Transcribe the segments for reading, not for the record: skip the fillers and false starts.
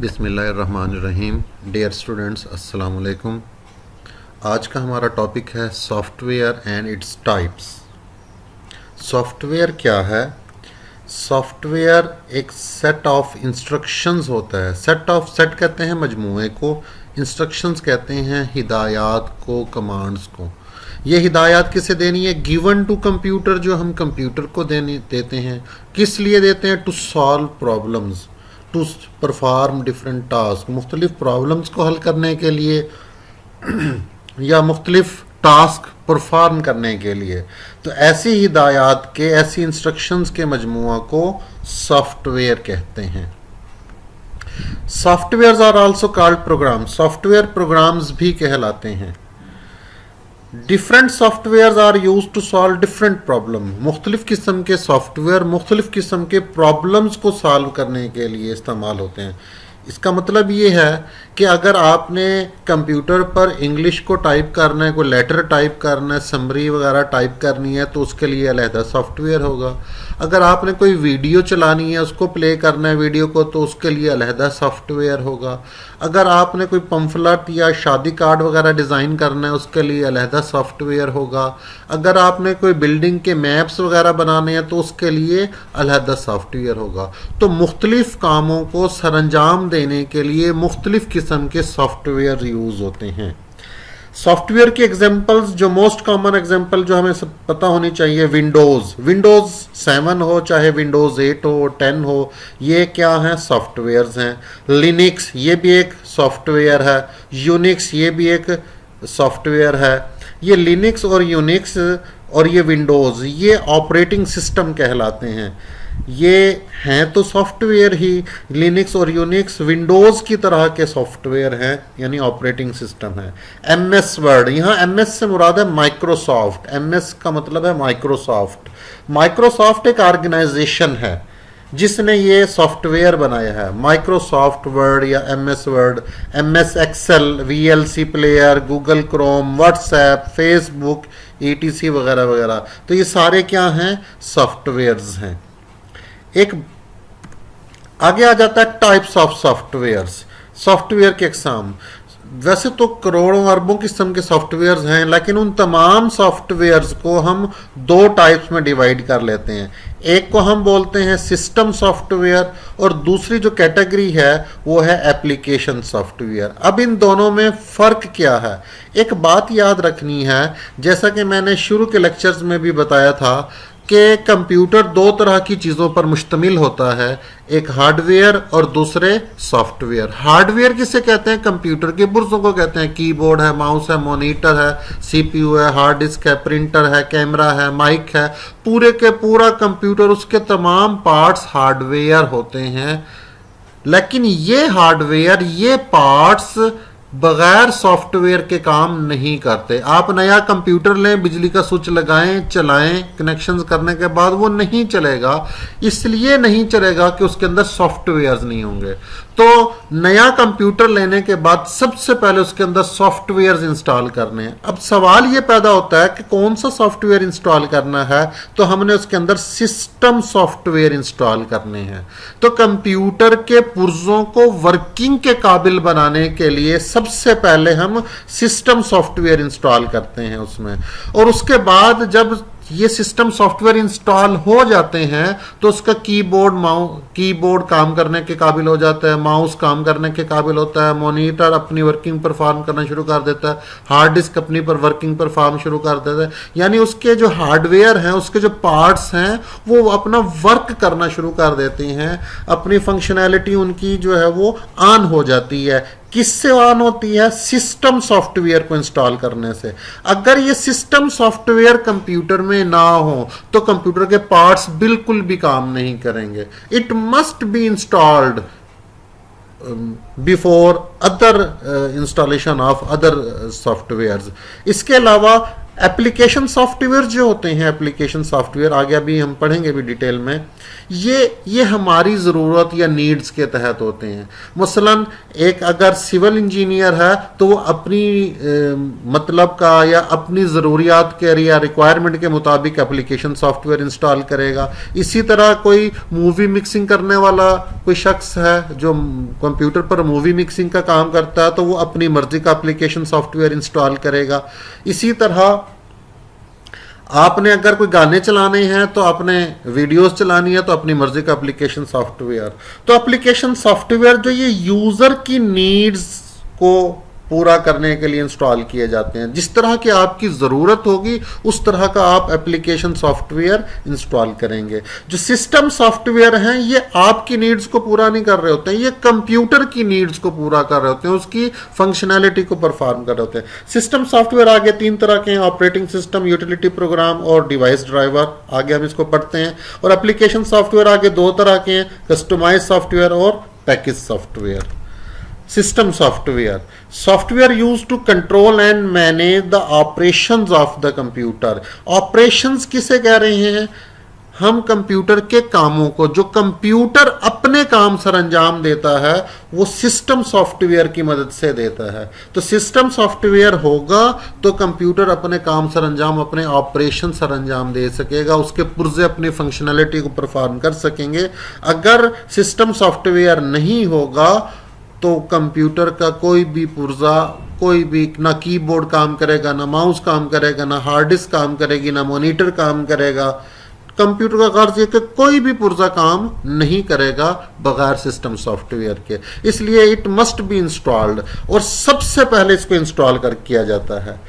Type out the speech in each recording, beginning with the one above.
बिस्मिल्लाहिर्रहमानिर्रहीम। Dear students, अस्सलाम वालेकुम। आज का हमारा टॉपिक है software and its types. Software क्या है? सॉफ्टवेयर एक सेट ऑफ इंस्ट्रक्शंस होता है। सेट कहते हैं मजमूए को, इंस्ट्रक्शंस कहते हैं हिदायत को, कमांड्स को। ये हिदायत किसे देनी है? गिवन टू कंप्यूटर, जो हम कंप्यूटर को देते हैं। किस लिए देते हैं? To solve problems, to perform different task, मुख्तलिफ प्रॉब्लम्स को हल करने के लिए या मुख्तलिफ टास्क परफॉर्म करने के लिए। तो ऐसी हिदायत के, ऐसी इंस्ट्रक्शंस के मजमुआ को सॉफ्टवेयर कहते हैं। Software are also called program, software programs भी कहलाते हैं। Different software are use to solve different problem, मुख्तलिफ किस्म के सॉफ्टवेयर मुख्तलिफ किस्म के प्रॉब्लम्स को सॉल्व करने के लिए इस्तेमाल होते हैं। इसका मतलब ये है कि अगर आपने कंप्यूटर पर इंग्लिश को टाइप करना है, कोई लेटर टाइप करना है, समरी वगैरह टाइप करनी है, तो उसके लिए अलहदा सॉफ्टवेयर होगा। अगर आपने कोई वीडियो चलानी है, उसको प्ले करना है वीडियो को, तो उसके लिए अलहदा सॉफ्टवेयर होगा। अगर आपने कोई पम्फलेट या शादी कार्ड वगैरह डिज़ाइन करना है, उसके लिए अलहदा सॉफ्टवेयर होगा। अगर आपने कोई बिल्डिंग के मैप्स वगैरह बनाने हैं, तो उसके लिए अलहदा सॉफ्टवेयर होगा। तो मुख्तलिफ कामों को सरअंजाम देने के लिए मुख्तलिफ किस्म के सॉफ्टवेयर यूज़ होते हैं। सॉफ्टवेयर के एग्जांपल्स, जो मोस्ट कॉमन एग्जांपल जो हमें सब पता होनी चाहिए, विंडोज़ 7 हो, चाहे विंडोज़ 8 हो, 10 हो, ये क्या हैं? सॉफ्टवेयर्स हैं। लिनक्स, ये भी एक सॉफ्टवेयर है। यूनिक्स, ये भी एक सॉफ्टवेयर है। ये लिनक्स और यूनिक्स और ये विंडोज़, ये ऑपरेटिंग सिस्टम कहलाते हैं। ये हैं तो सॉफ्टवेयर ही। लिनक्स और यूनिक्स विंडोज़ की तरह के सॉफ्टवेयर हैं, यानी ऑपरेटिंग सिस्टम है। MS वर्ड, यहाँ MS से मुराद है माइक्रोसॉफ्ट। MS का मतलब है माइक्रोसॉफ्ट। माइक्रोसॉफ्ट एक ऑर्गेनाइजेशन है जिसने ये सॉफ्टवेयर बनाया है। माइक्रोसॉफ्ट वर्ड या MS Word, MS Excel, VLC player, Google Chrome, WhatsApp, Facebook, ETC वगैरह वगैरह। तो ये सारे क्या हैं? सॉफ्टवेयर्स हैं। एक आगे आ जाता है टाइप्स ऑफ सॉफ्टवेयर्स, सॉफ्टवेयर के अक़साम। वैसे तो करोड़ों अरबों किस्म के सॉफ्टवेयर्स हैं, लेकिन उन तमाम सॉफ्टवेयर्स को हम दो टाइप्स में डिवाइड कर लेते हैं। एक को हम बोलते हैं सिस्टम सॉफ्टवेयर, और दूसरी जो कैटेगरी है वो है एप्लीकेशन सॉफ्टवेयर। अब इन दोनों में फ़र्क क्या है? एक बात याद रखनी है, जैसा कि मैंने शुरू के लेक्चर्स में भी बताया था कि कंप्यूटर दो तरह की चीज़ों पर मुश्तमिल होता है, एक हार्डवेयर और दूसरे सॉफ्टवेयर। हार्डवेयर किसे कहते हैं? कंप्यूटर के पुर्जों को कहते हैं। कीबोर्ड है, माउस है, मॉनिटर है, CPU है, हार्ड डिस्क है, प्रिंटर है, कैमरा है, माइक है, पूरे के पूरा कंप्यूटर, उसके तमाम पार्ट्स हार्डवेयर होते हैं। लेकिन ये हार्डवेयर, ये पार्ट्स बगैर सॉफ्टवेयर के काम नहीं करते। आप नया कंप्यूटर लें, बिजली का स्विच लगाएं, चलाएं, कनेक्शंस करने के बाद वो नहीं चलेगा। इसलिए नहीं चलेगा कि उसके अंदर सॉफ्टवेयर्स नहीं होंगे। तो नया कंप्यूटर लेने के बाद सबसे पहले उसके अंदर सॉफ्टवेयर्स इंस्टॉल करने हैं। अब सवाल ये पैदा होता है कि कौन सा सॉफ्टवेयर इंस्टॉल करना है, तो हमने उसके अंदर सिस्टम सॉफ्टवेयर इंस्टॉल करने हैं। तो कंप्यूटर के पुर्जों को वर्किंग के काबिल बनाने के लिए सबसे पहले हम सिस्टम सॉफ्टवेयर इंस्टॉल करते हैं उसमें, और उसके बाद जब ये सिस्टम सॉफ्टवेयर इंस्टॉल हो जाते हैं तो उसका कीबोर्ड काम करने के काबिल हो जाता है, माउस काम करने के काबिल होता है, मॉनिटर अपनी वर्किंग परफॉर्म करना शुरू कर देता है, हार्ड डिस्क अपनी वर्किंग परफॉर्म शुरू कर देता है। यानी उसके जो हार्डवेयर हैं, उसके जो पार्ट्स हैं, वो अपना वर्क करना शुरू कर देते हैं, अपनी फंक्शनैलिटी उनकी जो है वो ऑन हो जाती है। किससे ऑन होती है? सिस्टम सॉफ्टवेयर को इंस्टॉल करने से। अगर ये सिस्टम सॉफ्टवेयर कंप्यूटर में ना हो तो कंप्यूटर के पार्ट्स बिल्कुल भी काम नहीं करेंगे। It must be installed before other installation of other softwares. इसके अलावा एप्लीकेशन सॉफ्टवेयर जो होते हैं, एप्लीकेशन सॉफ्टवेयर आगे अभी हम पढ़ेंगे भी डिटेल में, ये हमारी ज़रूरत या नीड्स के तहत होते हैं। मसलन एक अगर सिविल इंजीनियर है तो वो अपनी मतलब का या अपनी ज़रूरियात के या रिक्वायरमेंट के मुताबिक एप्लीकेशन सॉफ्टवेयर इंस्टॉल करेगा। इसी तरह कोई मूवी मिक्सिंग करने वाला कोई शख्स है जो कंप्यूटर पर मूवी मिक्सिंग का काम करता है तो वो अपनी मर्जी का एप्लीकेशन सॉफ्टवेयर इंस्टॉल करेगा। इसी तरह आपने अगर कोई गाने चलाने हैं तो आपने वीडियोस चलानी है तो अपनी मर्जी का एप्लीकेशन सॉफ्टवेयर। तो एप्लीकेशन सॉफ्टवेयर जो ये यूजर की नीड्स को पूरा करने के लिए इंस्टॉल किए जाते हैं। जिस तरह की आपकी ज़रूरत होगी उस तरह का आप एप्लीकेशन सॉफ्टवेयर इंस्टॉल करेंगे। जो सिस्टम सॉफ्टवेयर हैं ये आपकी नीड्स को पूरा नहीं कर रहे होते हैं, ये कंप्यूटर की नीड्स को पूरा कर रहे होते हैं, उसकी फंक्शनैलिटी को परफॉर्म कर रहे होते हैं। सिस्टम सॉफ्टवेयर आगे 3 तरह के हैं, ऑपरेटिंग सिस्टम, यूटिलिटी प्रोग्राम और डिवाइस ड्राइवर। आगे हम इसको पढ़ते हैं। और एप्लीकेशन सॉफ्टवेयर आगे 2 तरह के हैं, कस्टमाइज सॉफ्टवेयर और package software. System software used to control and manage the operations of the computer. Operations किसे कह रहे हैं? हम कंप्यूटर के कामों को, जो कंप्यूटर अपने काम सर अंजाम देता है वो सिस्टम सॉफ्टवेयर की मदद से देता है। तो सिस्टम सॉफ्टवेयर होगा तो कंप्यूटर अपने काम सर अंजाम, अपने ऑपरेशन सर अंजाम दे सकेगा, उसके पुर्जे अपनी फंक्शनैलिटी को परफॉर्म कर सकेंगे। अगर सिस्टम सॉफ्टवेयर नहीं होगा तो कंप्यूटर का कोई भी पुर्जा, कोई भी, ना कीबोर्ड काम करेगा, ना माउस काम करेगा, ना हार्ड डिस्क काम करेगी, ना मॉनिटर काम करेगा। कंप्यूटर का गर्ज है कि कोई भी पुर्जा काम नहीं करेगा बगैर सिस्टम सॉफ्टवेयर के। इसलिए इट मस्ट बी इंस्टॉल्ड, और सबसे पहले इसको इंस्टॉल कर किया जाता है।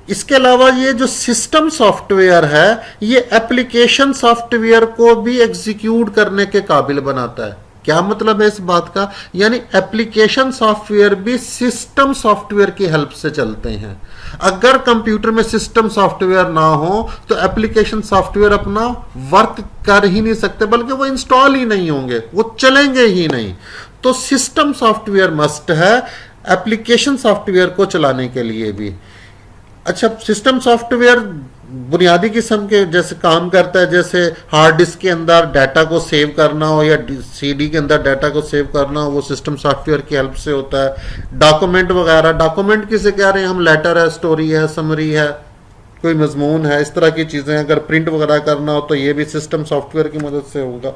इसके अलावा ये जो सिस्टम सॉफ्टवेयर है ये एप्लीकेशन सॉफ्टवेयर को भी एग्जीक्यूट करने के काबिल बनाता है। क्या मतलब है इस बात का? यानी एप्लीकेशन सॉफ्टवेयर भी सिस्टम सॉफ्टवेयर की हेल्प से चलते हैं। अगर कंप्यूटर में सिस्टम सॉफ्टवेयर ना हो तो एप्लीकेशन सॉफ्टवेयर अपना वर्क कर ही नहीं सकते, बल्कि वो इंस्टॉल ही नहीं होंगे, वो चलेंगे ही नहीं। तो सिस्टम सॉफ्टवेयर मस्ट है एप्लीकेशन सॉफ्टवेयर को चलाने के लिए भी। अच्छा, सिस्टम सॉफ्टवेयर बुनियादी किस्म के जैसे काम करता है, जैसे हार्ड डिस्क के अंदर डाटा को सेव करना हो या सीडी के अंदर डाटा को सेव करना हो, वो सिस्टम सॉफ्टवेयर की हेल्प से होता है। डॉक्यूमेंट वगैरह, डॉक्यूमेंट किसे कह रहे हैं हम? लेटर है, स्टोरी है, समरी है, कोई मजमून है, इस तरह की चीज़ें अगर प्रिंट वगैरह करना हो तो ये भी सिस्टम सॉफ्टवेयर की मदद से होगा।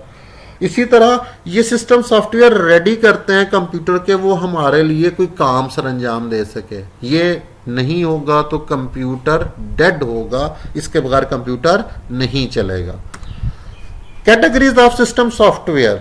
इसी तरह ये सिस्टम सॉफ्टवेयर रेडी करते हैं कंप्यूटर के, वो हमारे लिए कोई काम सर अंजाम दे सके। ये नहीं होगा तो कंप्यूटर डेड होगा, इसके बगैर कंप्यूटर नहीं चलेगा। Categories of system software.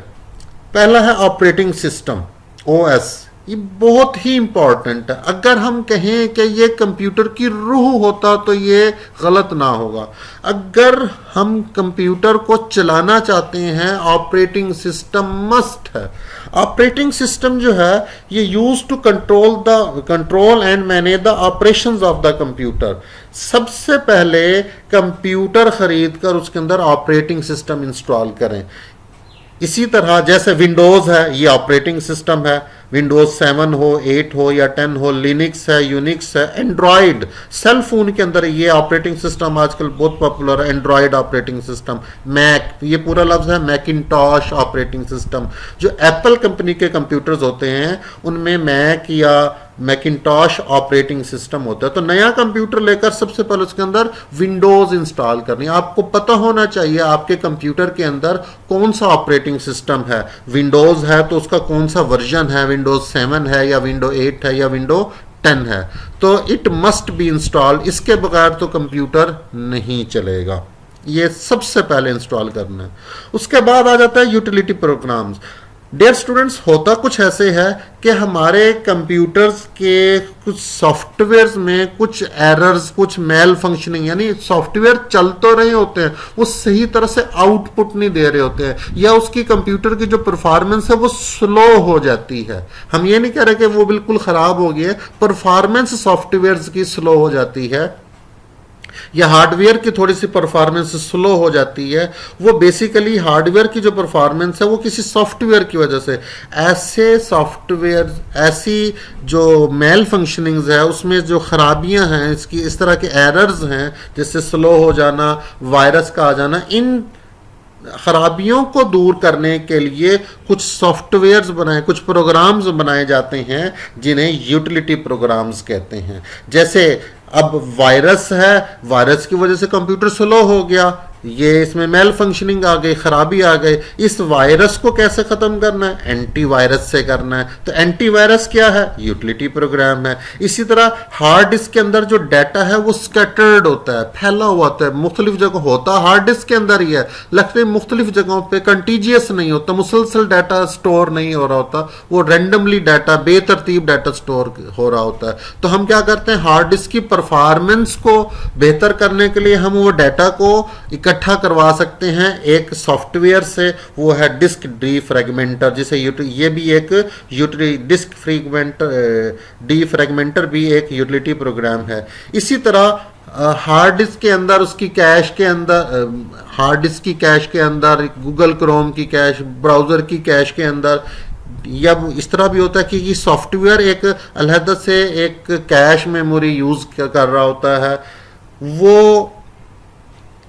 पहला है ऑपरेटिंग सिस्टम, ओएस। ये बहुत ही इंपॉर्टेंट है। अगर हम कहें कि ये कंप्यूटर की रूह होता तो ये गलत ना होगा। अगर हम कंप्यूटर को चलाना चाहते हैं ऑपरेटिंग सिस्टम मस्ट है। ऑपरेटिंग सिस्टम जो है ये use to control and manage the operations of the computer. सबसे पहले कंप्यूटर खरीद कर उसके अंदर ऑपरेटिंग सिस्टम इंस्टॉल करें। इसी तरह जैसे विंडोज है, ये ऑपरेटिंग सिस्टम है। विंडोज 7 हो, 8 हो या 10 हो, लिनक्स है, यूनिक्स है, एंड्रॉयड, सेल फोन के अंदर ये ऑपरेटिंग सिस्टम आजकल बहुत पॉपुलर है, एंड्रॉयड ऑपरेटिंग सिस्टम। मैक, ये पूरा लफ्ज है मैकिंटॉश ऑपरेटिंग सिस्टम। जो एप्पल कंपनी के कंप्यूटर्स होते हैं उनमें मैक या मैकिंटॉश ऑपरेटिंग सिस्टम होता है। तो नया कंप्यूटर लेकर सबसे पहले उसके अंदर विंडोज इंस्टॉल करनी है। आपको पता होना चाहिए आपके कंप्यूटर के अंदर कौन सा ऑपरेटिंग सिस्टम है। विंडोज है तो उसका कौन सा वर्जन है, विंडोज 7 है या विंडो 8 है या विंडो 10 है। तो इट मस्ट बी इंस्टॉल, इसके बगैर तो कंप्यूटर नहीं चलेगा। ये सबसे पहले इंस्टॉल करना है। उसके बाद आ जाता है यूटिलिटी प्रोग्राम्स। डियर स्टूडेंट्स, होता कुछ ऐसे है कि हमारे कंप्यूटर्स के कुछ सॉफ्टवेयर्स में कुछ एरर्स, कुछ मेल फंक्शनिंग, यानी सॉफ्टवेयर चल तो रहे होते हैं वो सही तरह से आउटपुट नहीं दे रहे होते हैं, या उसकी कंप्यूटर की जो परफॉर्मेंस है वो स्लो हो जाती है। हम ये नहीं कह रहे कि वो बिल्कुल खराब हो गई है, परफॉर्मेंस सॉफ्टवेयर की स्लो हो जाती है। या हार्डवेयर की थोड़ी सी परफॉर्मेंस स्लो हो जाती है, वो बेसिकली हार्डवेयर की जो परफॉर्मेंस है वो किसी सॉफ्टवेयर की वजह से, ऐसे सॉफ्टवेयर, ऐसी जो मेल फंक्शनिंग्स है उसमें जो खराबियां हैं, इसकी इस तरह के एरर्स हैं जैसे स्लो हो जाना, वायरस का आ जाना, इन खराबियों को दूर करने के लिए कुछ सॉफ्टवेयर्स बनाए, कुछ प्रोग्राम्स बनाए जाते हैं जिन्हें यूटिलिटी प्रोग्राम्स कहते हैं। जैसे अब वायरस है, वायरस की वजह से कंप्यूटर स्लो हो गया, ये इसमें मेल फंक्शनिंग आ गई, खराबी आ गई, इस वायरस को कैसे खत्म करना है? एंटीवायरस से करना है। तो एंटीवायरस क्या है? यूटिलिटी प्रोग्राम है। इसी तरह हार्ड डिस्क के अंदर जो डाटा है वो स्कैटर्ड होता है, फैला हुआ होता है, मुख्तलिफ जगह होता हार्ड डिस्क के अंदर ही है, लेकिन मुख्तलिफ जगहों पे कंटीजियस नहीं होता, मुसलसल डाटा स्टोर नहीं हो रहा होता, वो रैंडमली डाटा, बेतरतीब डाटा स्टोर हो रहा होता है। तो हम क्या करते हैं, हार्ड डिस्क की परफॉर्मेंस को बेहतर करने के लिए हम वो डाटा को इकट्ठा करवा सकते हैं एक सॉफ्टवेयर से, वो है डिस्क डीफ्रैगमेंटर, जिसे ये भी एक डिस्क डीफ्रैगमेंटर भी एक यूटिलिटी प्रोग्राम है। इसी तरह हार्ड डिस्क के अंदर, उसकी कैश के अंदर, हार्ड डिस्क की कैश के अंदर, गूगल क्रोम की कैश, ब्राउजर की कैश के अंदर, या इस तरह भी होता है कि सॉफ्टवेयर एक अलहदा से एक कैश मेमोरी यूज कर रहा होता है, वो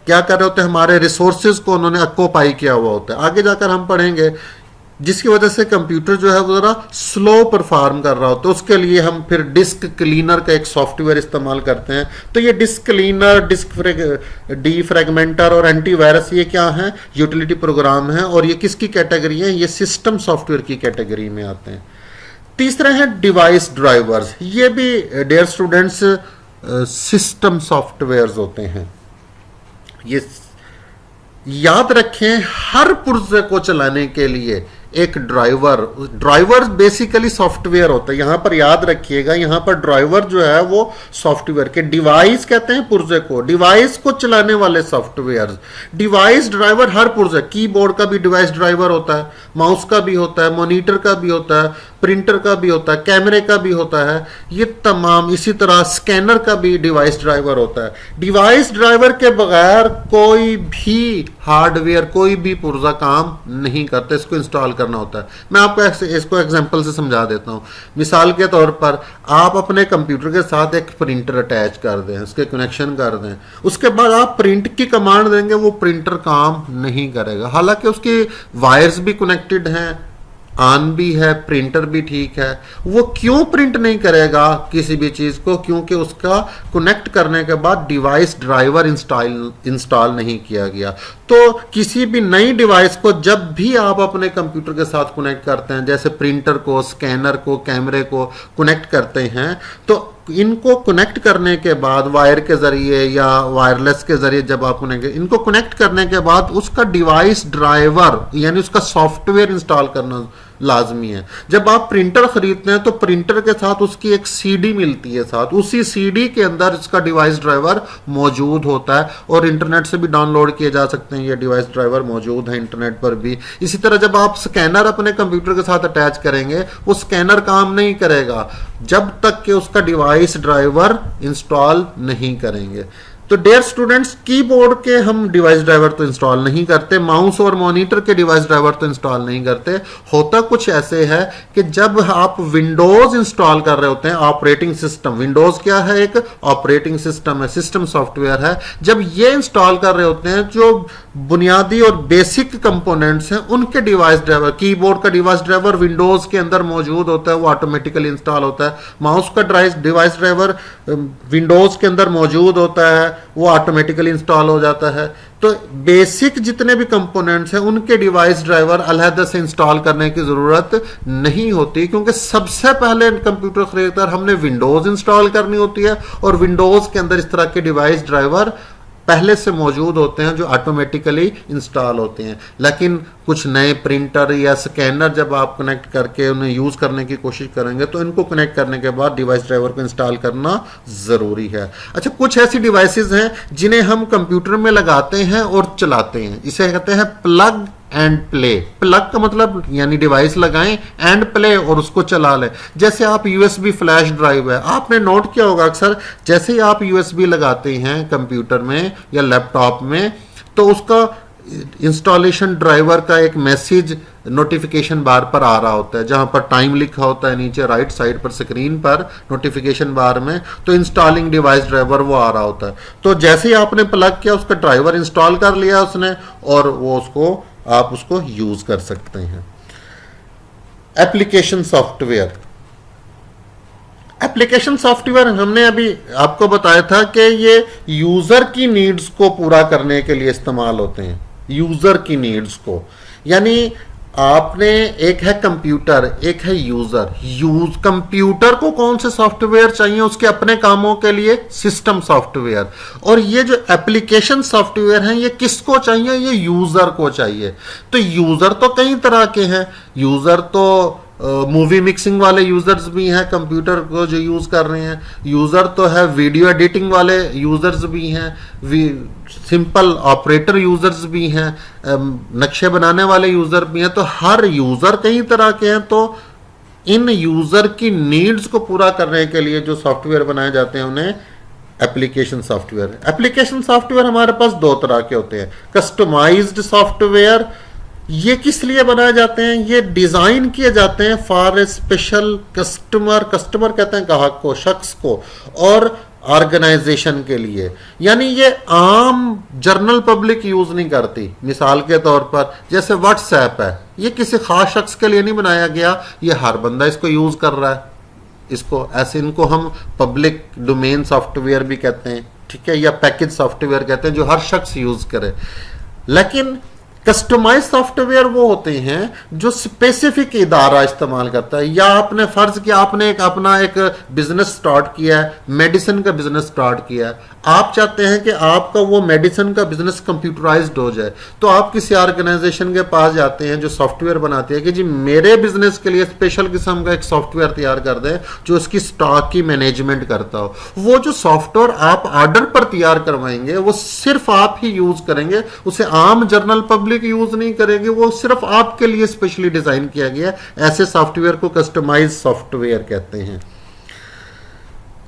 क्या कर रहे होते हैं, हमारे रिसोर्सेज को उन्होंने ऑक्यूपाई किया हुआ होता है। आगे जाकर हम पढ़ेंगे, जिसकी वजह से कंप्यूटर जो है वो ज़रा स्लो परफॉर्म कर रहा होता है, उसके लिए हम फिर डिस्क क्लीनर का एक सॉफ्टवेयर इस्तेमाल करते हैं। तो ये डिस्क क्लीनर, डिस्क डीफ्रैगमेंटर और एंटीवायरस, ये क्या है? यूटिलिटी प्रोग्राम है, और ये किसकी कैटेगरी है? ये सिस्टम सॉफ्टवेयर की कैटेगरी में आते हैं। तीसरा है डिवाइस ड्राइवर्स, ये भी डियर स्टूडेंट्स सिस्टम सॉफ्टवेयर्स होते हैं। ये याद रखें, हर पुर्जे को चलाने के लिए एक ड्राइवर बेसिकली सॉफ्टवेयर होता है। यहां पर याद रखिएगा, यहां पर ड्राइवर जो है वो सॉफ्टवेयर के, डिवाइस कहते हैं पुर्जे को, डिवाइस को चलाने वाले सॉफ्टवेयर। डिवाइस ड्राइवर हर पुर्जे, कीबोर्ड का भी डिवाइस ड्राइवर होता है, माउस का भी होता है, मॉनिटर का भी होता है, प्रिंटर का भी होता है, कैमरे का भी होता है, ये तमाम। इसी तरह स्कैनर का भी डिवाइस ड्राइवर होता है। डिवाइस ड्राइवर के बगैर कोई भी हार्डवेयर, कोई भी पुर्जा काम नहीं करता, इसको इंस्टॉल करना होता है। मैं आपको इसको एग्जांपल से समझा देता हूं। मिसाल के तौर पर आप अपने कंप्यूटर के साथ एक प्रिंटर अटैच कर दें, उसके कनेक्शन कर दें, उसके बाद आप प्रिंट की कमांड देंगे, वो प्रिंटर काम नहीं करेगा, हालांकि उसकी वायर्स भी कनेक्टेड हैं, ऑन भी है, प्रिंटर भी ठीक है। वो क्यों प्रिंट नहीं करेगा किसी भी चीज को? क्योंकि उसका कनेक्ट करने के बाद डिवाइस ड्राइवर इंस्टॉल नहीं किया गया। तो किसी भी नई डिवाइस को जब भी आप अपने कंप्यूटर के साथ कनेक्ट करते हैं, जैसे प्रिंटर को, स्कैनर को, कैमरे को कनेक्ट करते हैं, तो इनको कनेक्ट करने के बाद वायर के जरिए या वायरलेस के जरिए जब आप इनको कनेक्ट करने के बाद उसका डिवाइस ड्राइवर यानी उसका सॉफ्टवेयर इंस्टॉल करना लाजमी है। जब आप प्रिंटर खरीदते हैं तो प्रिंटर के साथ उसकी एक सीडी मिलती है, साथ उसी सीडी के अंदर इसका डिवाइस ड्राइवर मौजूद होता है, और इंटरनेट से भी डाउनलोड किए जा सकते हैं, ये डिवाइस ड्राइवर मौजूद है इंटरनेट पर भी। इसी तरह जब आप स्कैनर अपने कंप्यूटर के साथ अटैच करेंगे, वो स्कैनर काम नहीं करेगा जब तक कि उसका डिवाइस ड्राइवर इंस्टॉल नहीं करेंगे। तो डियर स्टूडेंट्स, कीबोर्ड के हम डिवाइस ड्राइवर तो इंस्टॉल नहीं करते, माउस और मॉनिटर के डिवाइस ड्राइवर तो इंस्टॉल नहीं करते। होता कुछ ऐसे है कि जब आप विंडोज इंस्टॉल कर रहे होते हैं, ऑपरेटिंग सिस्टम, विंडोज क्या है? एक ऑपरेटिंग सिस्टम है, सिस्टम सॉफ्टवेयर है। जब ये इंस्टॉल कर रहे होते हैं, जो बुनियादी और बेसिक कंपोनेंट्स हैं, उनके डिवाइस ड्राइवर, कीबोर्ड का डिवाइस ड्राइवर विंडोज के अंदर मौजूद होता है, वो ऑटोमेटिकली इंस्टॉल होता है। माउस का डिवाइस ड्राइवर विंडोज के अंदर मौजूद होता है, वो ऑटोमेटिकली इंस्टॉल हो जाता है। तो बेसिक जितने भी कंपोनेंट्स हैं उनके डिवाइस ड्राइवर अलहदा से इंस्टॉल करने की जरूरत नहीं होती, क्योंकि सबसे पहले कंप्यूटर खरीदकर हमने विंडोज इंस्टॉल करनी होती है, और विंडोज के अंदर इस तरह के डिवाइस ड्राइवर पहले से मौजूद होते हैं जो ऑटोमेटिकली इंस्टॉल होते हैं। लेकिन कुछ नए प्रिंटर या स्कैनर जब आप कनेक्ट करके उन्हें यूज करने की कोशिश करेंगे, तो इनको कनेक्ट करने के बाद डिवाइस ड्राइवर को इंस्टॉल करना जरूरी है। अच्छा, कुछ ऐसी डिवाइसेस हैं जिन्हें हम कंप्यूटर में लगाते हैं और चलाते हैं, इसे कहते हैं प्लग एंड प्ले। प्लग का मतलब यानी डिवाइस लगाएं, एंड प्ले और उसको चला लें। जैसे आप यूएसबी फ्लैश ड्राइव है, आपने नोट किया होगा अक्सर, जैसे ही आप यूएसबी लगाते हैं कंप्यूटर में या लैपटॉप में, तो उसका इंस्टॉलेशन ड्राइवर का एक मैसेज नोटिफिकेशन बार पर आ रहा होता है, जहां पर टाइम लिखा होता है नीचे राइट साइड पर स्क्रीन पर नोटिफिकेशन बार में, तो इंस्टॉलिंग डिवाइस ड्राइवर वो आ रहा होता है। तो जैसे ही आपने प्लग किया, उसका ड्राइवर इंस्टॉल कर लिया उसने, और वो उसको आप उसको यूज कर सकते हैं। एप्लीकेशन सॉफ्टवेयर, एप्लीकेशन सॉफ्टवेयर हमने अभी आपको बताया था कि ये यूजर की नीड्स को पूरा करने के लिए इस्तेमाल होते हैं। यूजर की नीड्स को, यानी आपने, एक है कंप्यूटर, एक है यूजर। कंप्यूटर को कौन से सॉफ्टवेयर चाहिए उसके अपने कामों के लिए? System software. और ये जो एप्लीकेशन सॉफ्टवेयर हैं, ये किसको चाहिए? ये यूजर को चाहिए। तो यूजर तो कई तरह के हैं। यूजर तो मूवी मिक्सिंग वाले यूजर्स भी हैं कंप्यूटर को जो यूज कर रहे हैं। यूजर तो है वीडियो एडिटिंग वाले यूजर्स भी हैं, सिंपल ऑपरेटर यूजर्स भी हैं, नक्शे बनाने वाले यूजर भी हैं। तो हर यूजर कई तरह के हैं। तो इन यूजर की नीड्स को पूरा करने के लिए जो सॉफ्टवेयर बनाए जाते हैं उन्हें एप्लीकेशन सॉफ्टवेयर। एप्लीकेशन सॉफ्टवेयर हमारे पास दो तरह के होते हैं। कस्टमाइज्ड सॉफ्टवेयर, ये किस लिए बनाए जाते हैं? ये डिजाइन किए जाते हैं for a special customer. Customer कहते हैं ग्राहक को, शख्स को, और ऑर्गेनाइजेशन के लिए। यानी ये आम जनरल पब्लिक यूज नहीं करती। मिसाल के तौर पर जैसे व्हाट्सएप है, ये किसी खास शख्स के लिए नहीं बनाया गया, ये हर बंदा इसको यूज कर रहा है। इसको ऐसे, इनको हम पब्लिक डोमेन सॉफ्टवेयर भी कहते हैं, ठीक है, या पैकेज सॉफ्टवेयर कहते हैं, जो हर शख्स यूज करे। लेकिन कस्टमाइज सॉफ्टवेयर वो होते हैं जो स्पेसिफिक इदारा इस्तेमाल करता है। या आपने फर्ज किया, आपने अपना एक बिजनेस स्टार्ट किया है, मेडिसिन का बिजनेस स्टार्ट किया है, आप चाहते हैं कि आपका वो मेडिसिन का बिजनेस कंप्यूटराइज्ड हो जाए, तो आप किसी ऑर्गेनाइजेशन के पास जाते हैं जो सॉफ्टवेयर बनाती है कि जी मेरे बिजनेस के लिए स्पेशल किस्म का एक सॉफ्टवेयर तैयार कर दें जो इसकी स्टॉक की मैनेजमेंट करता हो। वो जो सॉफ्टवेयर आप ऑर्डर पर तैयार करवाएंगे वो सिर्फ आप ही यूज करेंगे, उसे आम जनरल पब्लिक यूज नहीं करेंगे, वो सिर्फ आपके लिए स्पेशली डिजाइन किया गया। ऐसे सॉफ्टवेयर को कस्टमाइज सॉफ्टवेयर कहते हैं।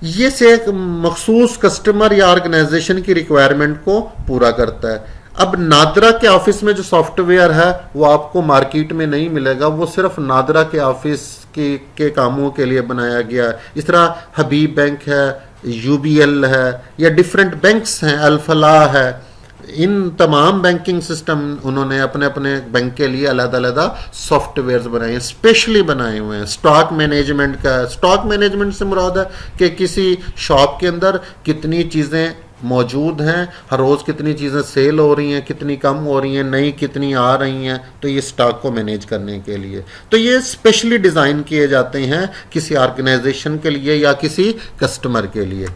ये से एक मखसूस कस्टमर या ऑर्गेनाइजेशन की रिक्वायरमेंट को पूरा करता है। अब नादरा के ऑफिस में जो सॉफ्टवेयर है वो आपको मार्केट में नहीं मिलेगा, वो सिर्फ नादरा के ऑफिस के कामों के लिए बनाया गया है। इस तरह हबीब बैंक है, यूबीएल है, या डिफरेंट बैंक्स हैं, अल्फलाह है, इन तमाम बैंकिंग सिस्टम उन्होंने अपने अपने बैंक के लिए अलग अलग सॉफ्टवेयर बनाए हैं, स्पेशली बनाए हुए हैं। स्टॉक मैनेजमेंट का, स्टॉक मैनेजमेंट से मुराद है कि किसी शॉप के अंदर कितनी चीज़ें मौजूद हैं, हर रोज़ कितनी चीज़ें सेल हो रही हैं, कितनी कम हो रही हैं, नई कितनी आ रही हैं, तो ये स्टॉक को मैनेज करने के लिए। तो ये स्पेशली डिज़ाइन किए जाते हैं किसी ऑर्गेनाइजेशन के लिए या किसी कस्टमर के लिए।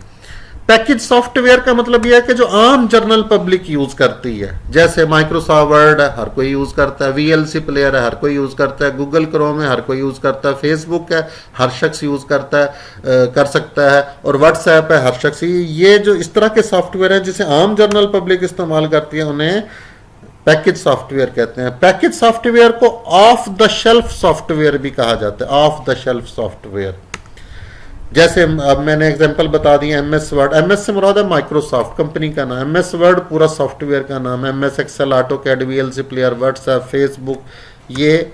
पैकेज सॉफ्टवेयर का मतलब यह है कि जो आम जनरल पब्लिक यूज करती है, जैसे माइक्रोसॉफ्ट वर्ड है, हर कोई यूज करता है, वीएलसी प्लेयर है, हर कोई यूज करता है, गूगल क्रोम है, हर कोई यूज करता है, फेसबुक है, हर शख्स यूज करता है, कर सकता है, और व्हाट्सएप है, हर शख्स। ये जो इस तरह के सॉफ्टवेयर है जिसे आम जनरल पब्लिक इस्तेमाल करती है, उन्हें पैकेज सॉफ्टवेयर कहते हैं। पैकेज सॉफ्टवेयर को ऑफ द शेल्फ सॉफ्टवेयर भी कहा जाता है। ऑफ द शेल्फ सॉफ्टवेयर, जैसे अब मैंने एग्जांपल बता दिया, एमएस वर्ड, एमएस से मुराद है माइक्रोसॉफ्ट कंपनी का नाम, एमएस वर्ड पूरा सॉफ्टवेयर का नाम है, MS Excel, AutoCAD, VLC player, WhatsApp, Facebook, ये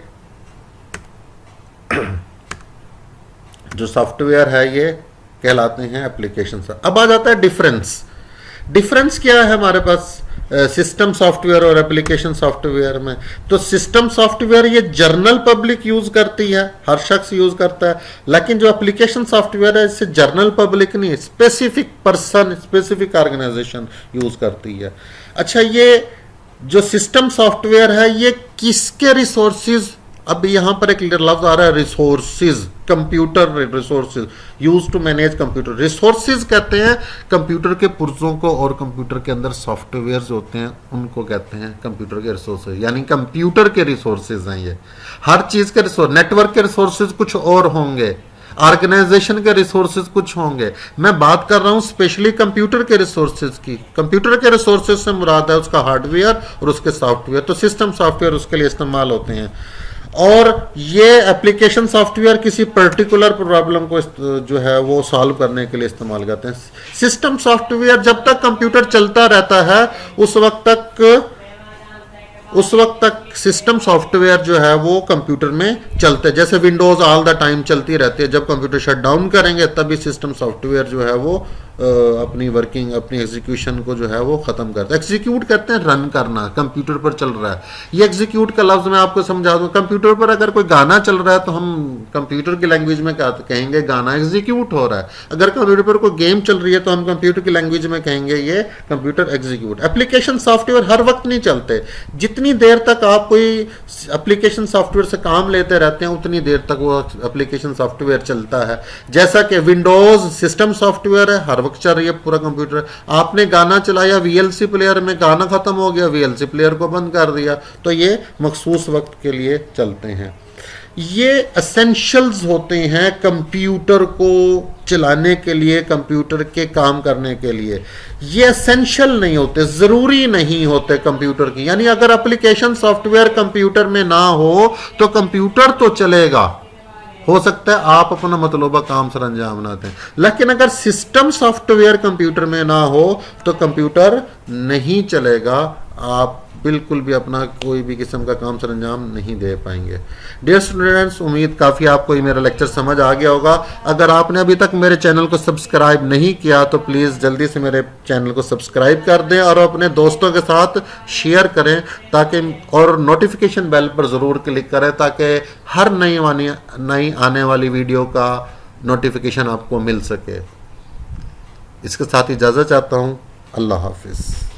जो सॉफ्टवेयर है ये कहलाते हैं एप्लीकेशन। अब आ जाता है डिफरेंस। डिफरेंस क्या है हमारे पास सिस्टम सॉफ्टवेयर और एप्लीकेशन सॉफ्टवेयर में? तो सिस्टम सॉफ्टवेयर ये जनरल पब्लिक यूज करती है, हर शख्स यूज करता है, लेकिन जो एप्लीकेशन सॉफ्टवेयर है इससे जनरल पब्लिक नहीं, specific person, specific organisation use करती है। अच्छा, ये जो सिस्टम सॉफ्टवेयर है ये किसके रिसोर्सेज, अब यहां पर एक लफ्ज आ रहा है resources, computer resources, use to manage computer. Resources कहते हैं कंप्यूटर के पुर्जों को, और कंप्यूटर के अंदर सॉफ्टवेयर होते हैं उनको कहते हैं कंप्यूटर के रिसोर्सेज, यानी कंप्यूटर के रिसोर्सेज हैं ये। हर चीज के रिसोर्स, नेटवर्क के रिसोर्सेज कुछ और होंगे, ऑर्गेनाइजेशन के रिसोर्सेज कुछ होंगे। मैं बात कर रहा हूं स्पेशली कंप्यूटर के रिसोर्सेज की। कंप्यूटर के रिसोर्सेज से मुराद है उसका हार्डवेयर और उसके सॉफ्टवेयर। तो सिस्टम सॉफ्टवेयर उसके लिए इस्तेमाल होते हैं, और ये एप्लीकेशन सॉफ्टवेयर किसी पर्टिकुलर प्रॉब्लम को जो है वो सॉल्व करने के लिए इस्तेमाल करते हैं। सिस्टम सॉफ्टवेयर जब तक कंप्यूटर चलता रहता है उस वक्त तक सिस्टम सॉफ्टवेयर जो है वो कंप्यूटर में चलते हैं। जैसे विंडोज ऑल द टाइम चलती रहती है, जब कंप्यूटर शट डाउन करेंगे तभी सिस्टम सॉफ्टवेयर जो है वो अपनी वर्किंग, अपनी एग्जीक्यूशन को जो है वो खत्म करता है। एग्जीक्यूट करते हैं रन करना, कंप्यूटर पर चल रहा है। ये एग्जीक्यूट का लफ्ज मैं आपको समझा दूं। कंप्यूटर पर अगर कोई गाना चल रहा है तो हम कंप्यूटर की लैंग्वेज में कहेंगे गाना एग्जीक्यूट हो रहा है। अगर कंप्यूटर पर कोई गेम चल रही है तो हम कंप्यूटर की लैंग्वेज में कहेंगे ये कंप्यूटर एग्जीक्यूट। एप्लीकेशन सॉफ्टवेयर हर वक्त नहीं चलते। जितनी देर तक आप कोई एप्लीकेशन सॉफ्टवेयर से काम लेते रहते हैं उतनी देर तक वो एप्लीकेशन सॉफ्टवेयर चलता है। जैसा कि विंडोज सिस्टम सॉफ्टवेयर है, हर चल रही है पूरा कंप्यूटर। आपने गाना चलाया वीएलसी प्लेयर में, गाना खत्म हो गया, वीएलसी प्लेयर को बंद कर दिया, तो ये मखसूस वक्त के लिए चलते हैं। ये एसेंशियल्स होते हैं कंप्यूटर को चलाने के लिए, कंप्यूटर के काम करने के लिए। ये एसेंशियल नहीं होते, जरूरी नहीं होते कंप्यूटर की। यानी अगर एप्लीकेशन सॉफ्टवेयर कंप्यूटर में ना हो तो कंप्यूटर तो चलेगा, हो सकता है आप अपना मतलूबा काम सर अंजाम ना दें, लेकिन अगर सिस्टम सॉफ्टवेयर कंप्यूटर में ना हो तो कंप्यूटर नहीं चलेगा। आप बिल्कुल भी अपना कोई भी किस्म का काम सर अंजाम नहीं दे पाएंगे। डियर स्टूडेंट्स, उम्मीद काफ़ी आपको ये मेरा लेक्चर समझ आ गया होगा। अगर आपने अभी तक मेरे चैनल को सब्सक्राइब नहीं किया तो प्लीज़ जल्दी से मेरे चैनल को सब्सक्राइब कर दें और अपने दोस्तों के साथ शेयर करें, ताकि और नोटिफिकेशन बेल पर ज़रूर क्लिक करें ताकि हर नई आने वाली वीडियो का नोटिफिकेशन आपको मिल सके। इसके साथ इजाज़त चाहता हूँ। अल्लाह हाफिज़।